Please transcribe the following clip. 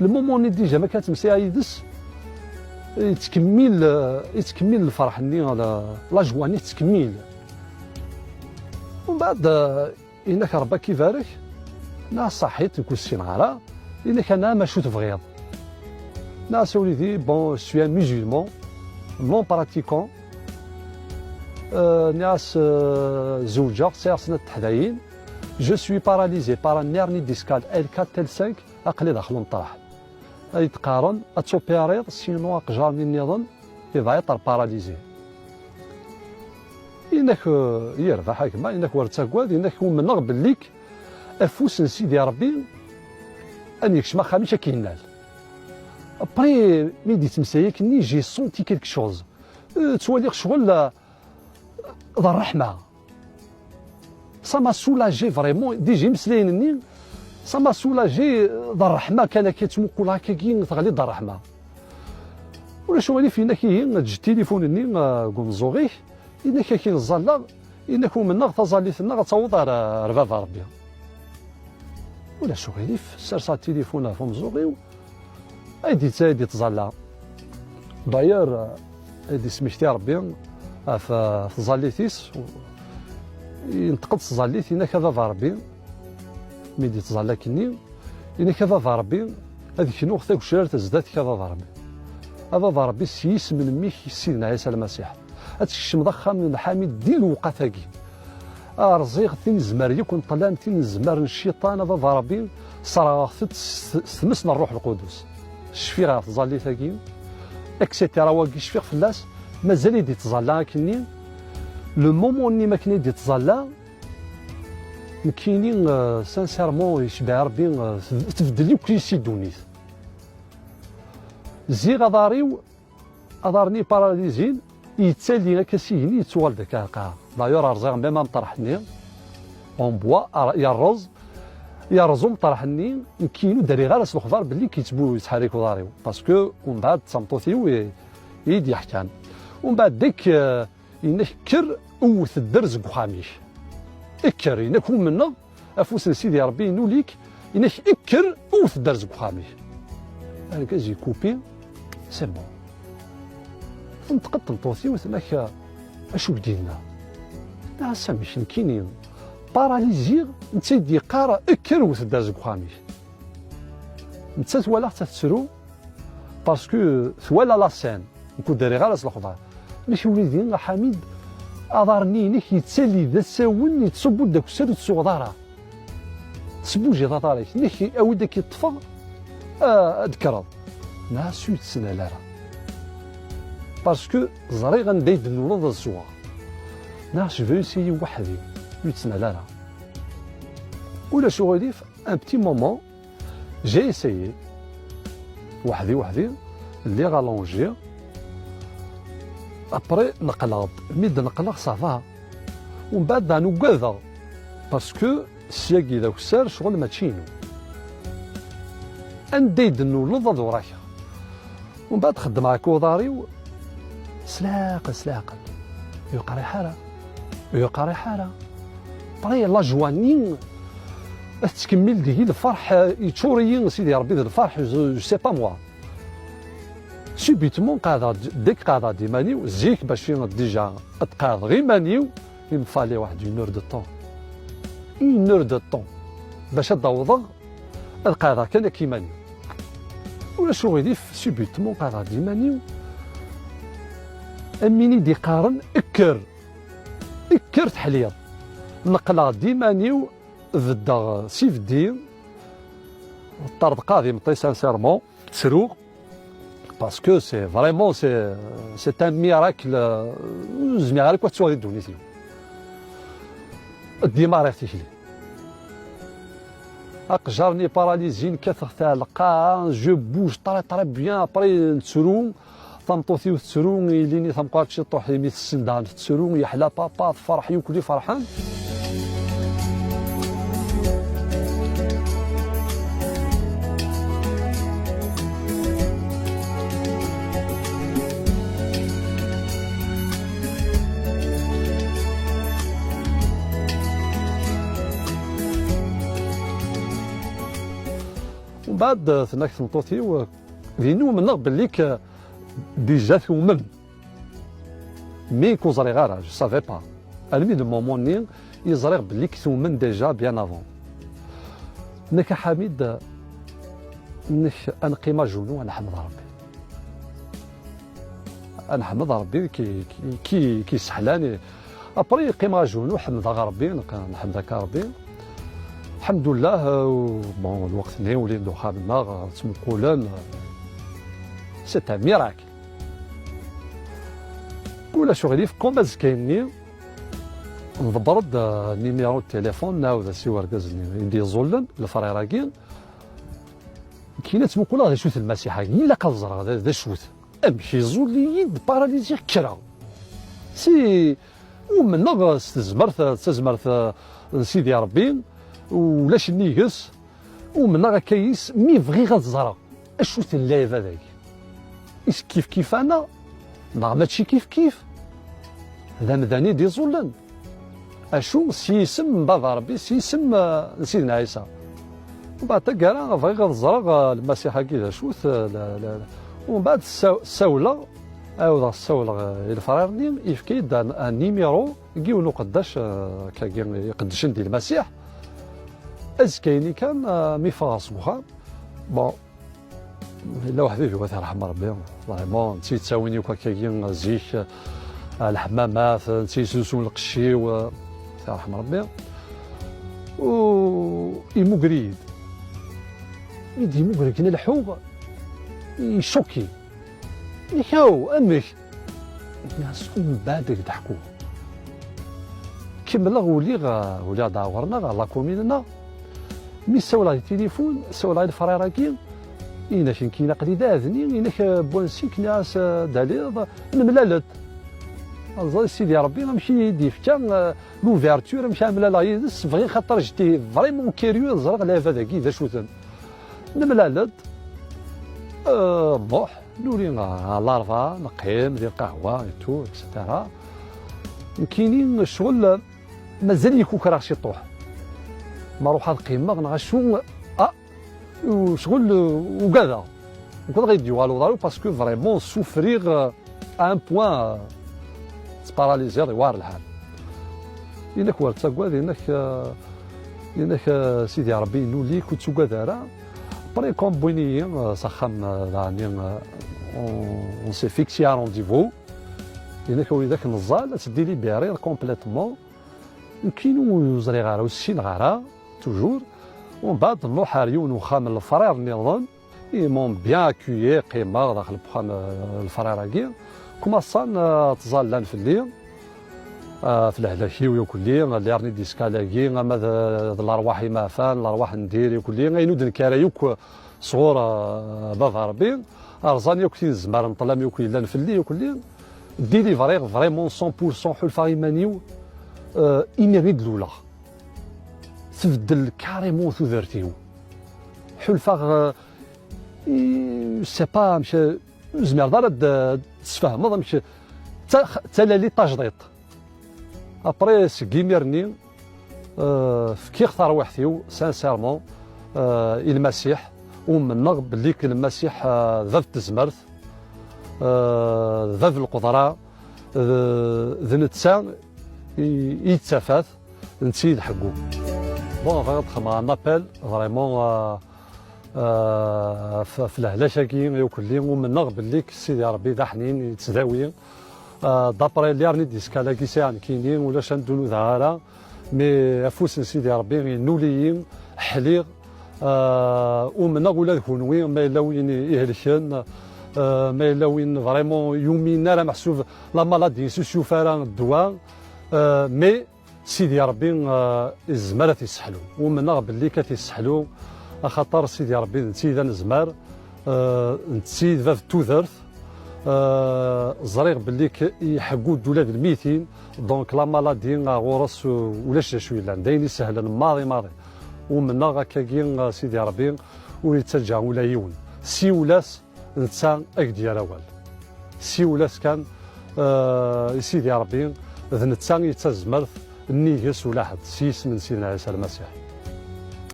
المومون ديجا ما كتمسيها يدس يتكمل الفرح ني لا جواني تكمل. ومن بعد انك ربك كيفارك نا صحيت نكون السينارا انك انا ما شو تبغيض نا سوليدي بون سوي ميزولمون نون براتيكون ناس زوجة سيرسنا التحداين جو سوي باراليزي بار نيرني ديسكال L4 L5 اقلي داخل نطرح يتقارن اتوبيريض سينو اقجارني النظام يضيع طر باراليزي انك يربح كما انك ورتاكواد انك منغ بليك افوس سيدي ربي ان يكشما خاميش كينال ابري مي ديت مسايك ني جي سونتي كيلك شوز توالي شغل ذا الرحمه سا ما سولاجي فريمون ديجي مسلينني سا ما سولاجي ذا الرحمه كان كيتمقول هكا كي تغلي ذا الرحمه ولا شوالي فينا كي تجي تليفونني كونزوغيه انك كي نزالا انك من تزاليتنا غتصوض رباب ربي ولا شو غيليف سرسا التليفون في مزوغي ايدي تزالا داير ايدي سميتي ربي في زاليتيس ينتقد تزاليت انك هذا ربي ميدي تزالا كني انك هذا ربي هذيك شنو اختك وشرار تزداد كذا ربي هذا ربي سيس من ميك سيدنا عيسى المسيح هادشي مضخم من حامد ديال الوقتاكي رزيغ تين زمار يكون طلام تين زمار الشيطان هذا ضربي صراخ ثمسنا الروح القدس شفي غير تزالي ثاكي اكسيتيرا واكي شفي فلاس مازال يدي تزالا كني لو مومون ني ما كني يدي تزالا كاينين سانسيرمون يشبع ربي تبدل لي كل شي دونيت زيغ اضارني باراليزين يتسالي كاسيني يتوالد كاكا دايور ارزاغ ميم مطرحني اون بوا يا رزو مطرحني كاينو داري غير الخضار باللي كيتبو يتحركوا داريو باسكو ومن بعد تمطوثيو يدي يحكان ومن بعد ديك ينكر اوث الدرز بخاميش اكر ينكون منا افوس سيدي ربي نوليك ينك اكر اوث الدرز بخاميش انا كاجي كوبي سي بون نتقد نطوثي وثماك اشو بدينا لا ساميش كاينين باراليزيغ نتيدي قارا اكر وث الدرز بخاميش نتا توالا حتى تسرو باسكو ثوالا لاسين نكون داري غير الخضار ماشي وليدي حميد اضارني نيك يتسالي ذا ساون يتصبو داك السر تسوغ دارا تسبوجي دارك نيك اودك يطفى اذكر ناس يتسنى لا باسكو زري غنديد نولد الزواغ ناس فيسي وحدي يتسنى لا ولا شو غادي في ان بتي مومون جي اسيي وحدي اللي غالونجي ابري نقلط ميد نقلق صافا ومن بعد نوكاذا باسكو السياكي داك السار شغل ما تشينو انديد نولد دوراكا ومن بعد خدم معاك وضاريو سلاق يقري حاره بري لا جوانين تكمل ديك الفرح يتشوريين سيدي ربي الفرح جو سي با موا سوبيتمون قاعده ديمانيو زيك باش ديجا تقاد غير مانيو ينفالي واحد اون اور دو طون باش تضوض القاعده كان كيمانيو ولا شو غيدي سوبيتمون قاعده ديمانيو اميني دي قارن اكر تحليط نقلا ديمانيو فدا سيف دين الطرد قاضي مطي سانسيرمون تسرو باسكو سي فريمون سي ان ميراكل زعما غير كتسوى ديال دونيتي ديما راه تيحلي اقجرني باراليزين كثر القاع جو بوج طري بيان ابري نتسرو تمطوثي وتسرو يليني تمقات شي طوحي ميت السندان تسرو يحلى بابا فرح يوكلي فرحان بعد ثناك ثنطوتي دينو من بالليك ديجا ثومن مي كوزري غارة جو سافي با المي دو مومون ني يزريغ بالليك ثومن ديجا بيان افون نك حميد نك انا قيمه جونو انا حمد ربي انا حمد ربي كي سحلاني ابري قيمه جونو حمد ربي نحمدك ربي الحمد لله. بون الوقت اللي وليد خدمنا تمقولن سي ان ميراكل ولا شغلي في كومباز كاينني نضبرد نيميرو التليفون نعاود سي وركز ندي زولن الفريراكين كاينه تمقول هذا شوت المسيحه الا كزرع هذا شوت امشي زولي باراليزي كرا سي ومن تزمرت سيدي ربي ولاش نيقص ومن كيس مي فغي غتزرع اشوت اللعيبه هذاك اش كيف انا ما ماشي كيف هذا مداني دي زولن اشو سيسم بابا ربي سيسم سيدنا عيسى وبعد كاع بغي غتزرع المسيحه كي شوت لا ومن بعد الساوله عاود الساوله الفرارني يفكيد ان نيميرو كيونو قداش يقدش ندير المسيح از كايني كان مي فاس مخا بون لا واحد فيه الله يرحم ربي فريمون نسيت تساويني وكا كاين زيك الحمامات نسيت سوسو القشي و يرحم ربي و يمقريد يدي مقريد كاين الحوغ يشوكي يحاو امك الناس من بعد يضحكوا كمل ولي داورنا لا كوميننا مي ساولا التليفون ساولا الفريراكي إنا فين كاينه قليده اذني إنك بوانسي كناس داليض نملالت الله سيدي ربي غنمشي ديفكا لوفيرتور مشى ملالا يدس بغي خاطر جيتي فريمون كيريو زرق لافا داكي دا شوتن نملالت الضوح نوري لارفا نقيم ندير قهوه تو اكسترا كاينين الشغل مازال يكوك راه شي طوح ما روح هاد القيمه غنغشو وشغل وكذا وكذا غيديو الو دارو باسكو فريمون سوفريغ ان بوان تباراليزي روار الحال انك ورتساكوا انك سيدي ربي نولي كنت كذا بري كومبوني سخم يعني اون سي فيكسي ا رونديفو انك وليداك النزال تدي لي بيرير كومبليتومون كاينو زري غارة وسين غارة توجور ومن بعد نروح ريون وخام الفرير نظن مون بيان اكويي قيمه داخل بخام الفريراكي كوماسان تزالان في الليل في الهلاكي ويكلي اللي راني ديسكالاكي ماذا الارواح ما فان الارواح ندير يكلي غينود الكرايوك صغور بابا ربي ارزاني وكتي الزمار نطلام يكلي لان في الليل يكلي ديليفري فريمون 100% حلفا ايمانيو إيميريد الأولى تبدل كاريمون ثوثرتيو حلفا سي با مشى زمير دار تسفهم مشى تلالي تجديط ابري سكيميرني كي اختار وحديو سانسيرمون المسيح ومن بلي المسيح ذا تزمرت ذا القدره ذا نتسان يتسافات نسيد حقو بون غادي خما نابيل فريمون في الهلاشه كاين يوكل ومن باللي سيدي ربي ذا حنين يتداوي دابري اللي راني ديسكالا كيسان كاينين ولا شندونو ذهارا مي افوس سيدي ربي نوليين حليغ ومن ولا كونوي ما الا وين يهلكن ما الا وين فريمون يومينا راه محسوب لا مالادي سوسيوفارا الدواء مي سيدي ربي الزمار تيسحلو ومن باللي كتيسحلو خاطر سيدي ربي نتي ذا نزمار نتي ذا توذرث زريغ باللي يحقوا الدولاب الميتين دونك لا مالادي غورس ولاش شويه لان دايني سهلا ماضي ومن هكا سيدي ربي ويتسجع ولا يون سي ولاس نتا اكديال اول سي ولاس كان سيدي ربي ذ نتا يتزمرث النيجس ولا حد سيس من سيدنا عيسى المسيح.